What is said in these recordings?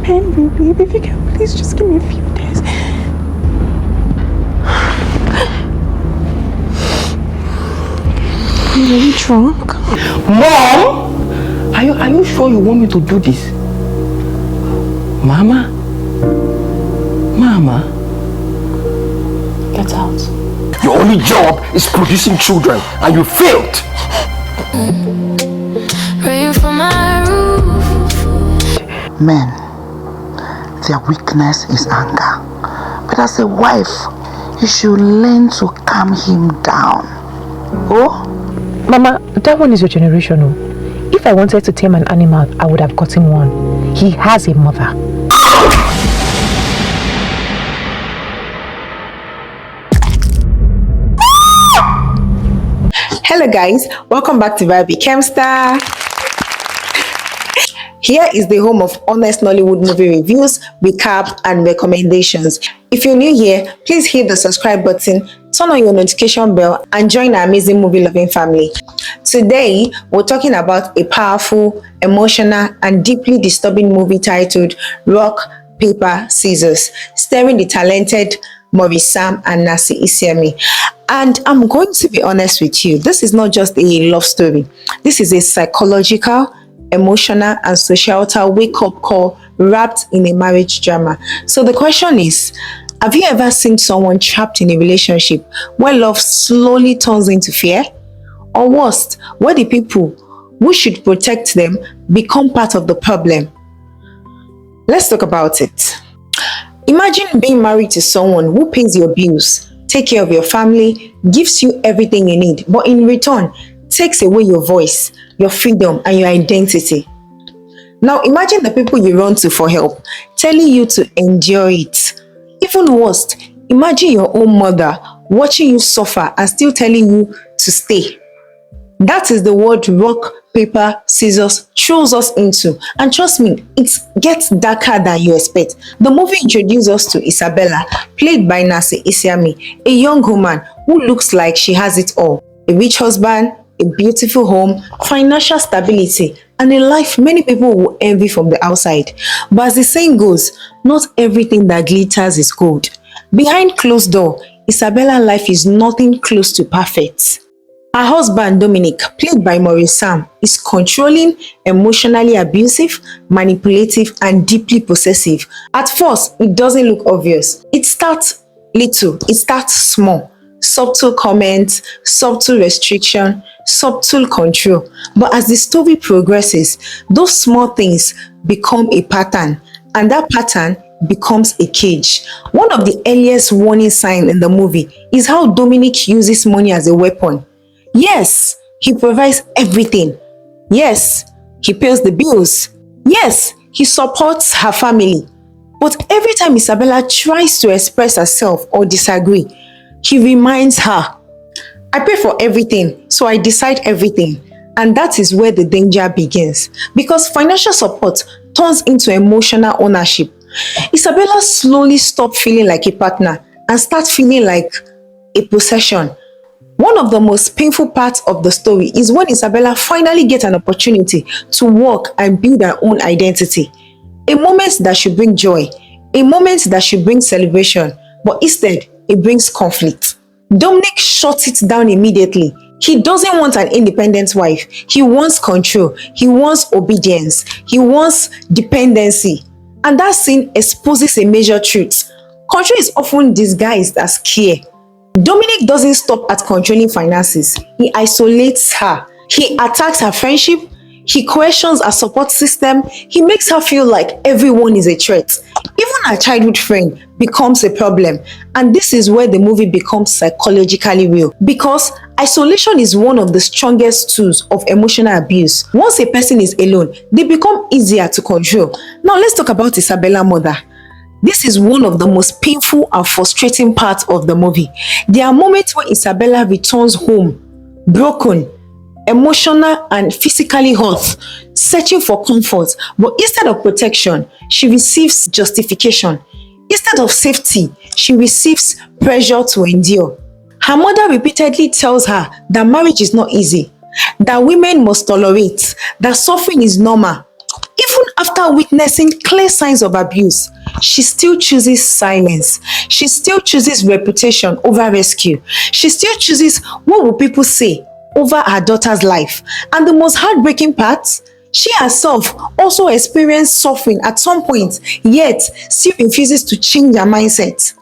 pen, baby. If you can, please just give me a few days. Are you drunk? Mom! Are you sure you want me to do this? Mama? Mama? Get out. Your only job is producing children and you failed! Rain from my roof. Men, their weakness is anger. But as a wife, you should learn to calm him down. Oh? Mama, that one is your generation. Oh. If I wanted to tame an animal, I would have gotten one. He has a mother. Hello guys, welcome back to Vibe Chemstar. Here is the home of honest Nollywood movie reviews, recap and recommendations. If you're new here, please hit the subscribe button, turn on your notification bell and join our amazing movie loving family. Today, we're talking about a powerful, emotional and deeply disturbing movie titled Rock, Paper, Scissors, starring the talented Maurice and Isime. And I'm going to be honest with you, this is not just a love story. This is a psychological, emotional and societal wake-up call wrapped in a marriage drama. So the question is, have you ever seen someone trapped in a relationship where love slowly turns into fear? Or worst, where the people who should protect them become part of the problem? Let's talk about it. Imagine being married to someone who pays your bills, takes care of your family, gives you everything you need, but in return, takes away your voice, your freedom, and your identity. Now imagine the people you run to for help, telling you to endure it. Even worse, imagine your own mother watching you suffer and still telling you to stay. That is the world rock, paper, scissors throws us into. And trust me, it gets darker than you expect. The movie introduces us to Isabelle, played by Isime, a young woman who looks like she has it all. A rich husband, a beautiful home, financial stability, and a life many people will envy from the outside. But as the saying goes, not everything that glitters is gold. Behind closed door, Isabelle's life is nothing close to perfect. Her husband, Dominic, played by Maurice, is controlling, emotionally abusive, manipulative, and deeply possessive. At first, it doesn't look obvious. It starts little, it starts small. Subtle comments, subtle restriction, subtle control. But as the story progresses, those small things become a pattern, and that pattern becomes a cage. One of the earliest warning signs in the movie is how Dominic uses money as a weapon. Yes, he provides everything. Yes, he pays the bills. Yes, he supports her family. But every time Isabelle tries to express herself or disagree, he reminds her, I pay for everything, so I decide everything. And that is where the danger begins. Because financial support turns into emotional ownership. Isabelle slowly stops feeling like a partner and starts feeling like a possession. One of the most painful parts of the story is when Isabelle finally gets an opportunity to work and build her own identity. A moment that should bring joy, a moment that should bring celebration, but instead, it brings conflict. Dominic shuts it down immediately. He doesn't want an independent wife. He wants control. He wants obedience. He wants dependency. And that scene exposes a major truth. Control is often disguised as care. Dominic doesn't stop at controlling finances. He isolates her. He attacks her friendship. He questions her support system. He makes her feel like everyone is a threat. Even her childhood friend becomes a problem. And this is where the movie becomes psychologically real. Because isolation is one of the strongest tools of emotional abuse. Once a person is alone, they become easier to control. Now let's talk about Isabelle's mother. This is one of the most painful and frustrating parts of the movie. There are moments when Isabelle returns home, broken, emotional and physically hurt, searching for comfort. But instead of protection, she receives justification. Instead of safety, she receives pressure to endure. Her mother repeatedly tells her that marriage is not easy, that women must tolerate, that suffering is normal. Even after After witnessing clear signs of abuse, she still chooses silence. She still chooses reputation over rescue. She still chooses what will people say over her daughter's life. And the most heartbreaking part, she herself also experienced suffering at some point, yet still refuses to change her mindset.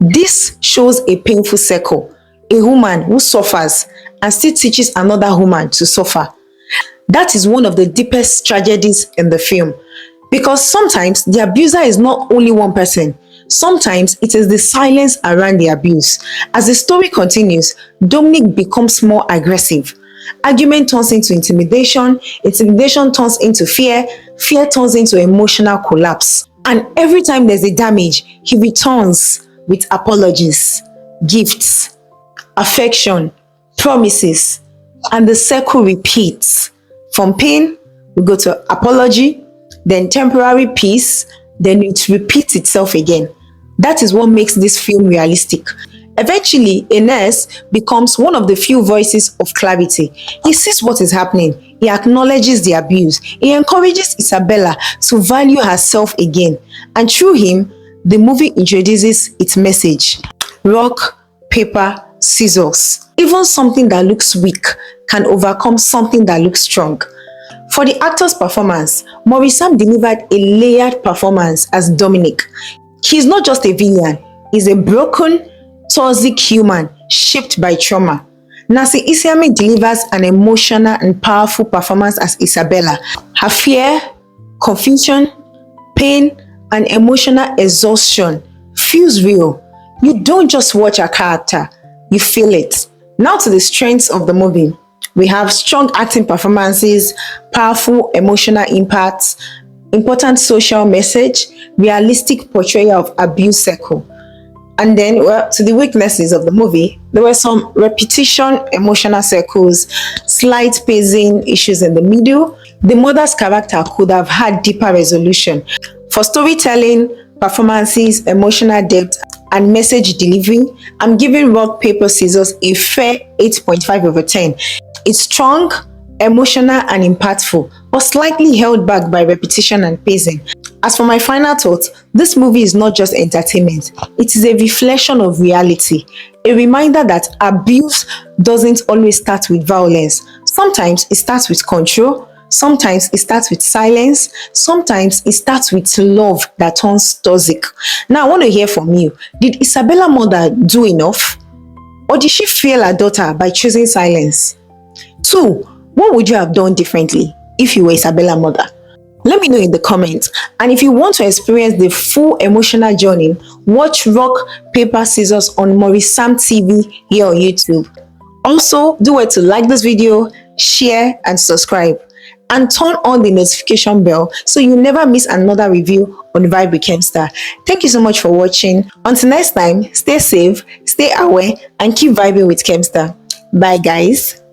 This shows a painful circle. A woman who suffers and still teaches another woman to suffer. That is one of the deepest tragedies in the film. Because sometimes the abuser is not only one person. Sometimes it is the silence around the abuse. As the story continues, Dominic becomes more aggressive. Argument turns into intimidation, intimidation turns into fear, fear turns into emotional collapse. And every time there's a damage, he returns with apologies, gifts, affection, promises, and the circle repeats. From pain, we go to apology, then temporary peace, then it repeats itself again. That is what makes this film realistic. Eventually, a nurse becomes one of the few voices of clarity. He sees what is happening. He acknowledges the abuse. He encourages Isabella to value herself again. And through him, the movie introduces its message. Rock, paper, scissors. Even something that looks weak can overcome something that looks strong. For the actor's performance, Maurice delivered a layered performance as Dominic. He's not just a villain, he's a broken, toxic human shaped by trauma. Isime delivers an emotional and powerful performance as Isabella. Her fear, confusion, pain, and emotional exhaustion feels real. You don't just watch a character, you feel it. Now to the strengths of the movie. We have strong acting performances, powerful emotional impacts, important social message, realistic portrayal of abuse cycle. And then, well, to the weaknesses of the movie, there were some repetition, emotional circles, slight pacing issues in the middle. The mother's character could have had deeper resolution. For storytelling, performances, emotional depth, and message delivery, I'm giving Rock, Paper, Scissors a fair 8.5 over 10. It's strong, emotional, and impactful, but slightly held back by repetition and pacing. As for my final thoughts, this movie is not just entertainment, it is a reflection of reality, a reminder that abuse doesn't always start with violence. Sometimes it starts with control, sometimes it starts with silence, sometimes it starts with love that turns toxic. Now I want to hear from you. Did Isabella mother do enough? Or did she fail her daughter by choosing silence? 2. What would you have done differently if you were Isabella mother? Let me know in the comments. And if you want to experience the full emotional journey, watch Rock, Paper, Scissors on Maurice TV here on YouTube. Also, do it to like this video, share, and subscribe. And turn on the notification bell so you never miss another review on Vibe with Kemstar. Thank you so much for watching. Until next time, stay safe, stay aware, and keep vibing with Kemstar. Bye guys.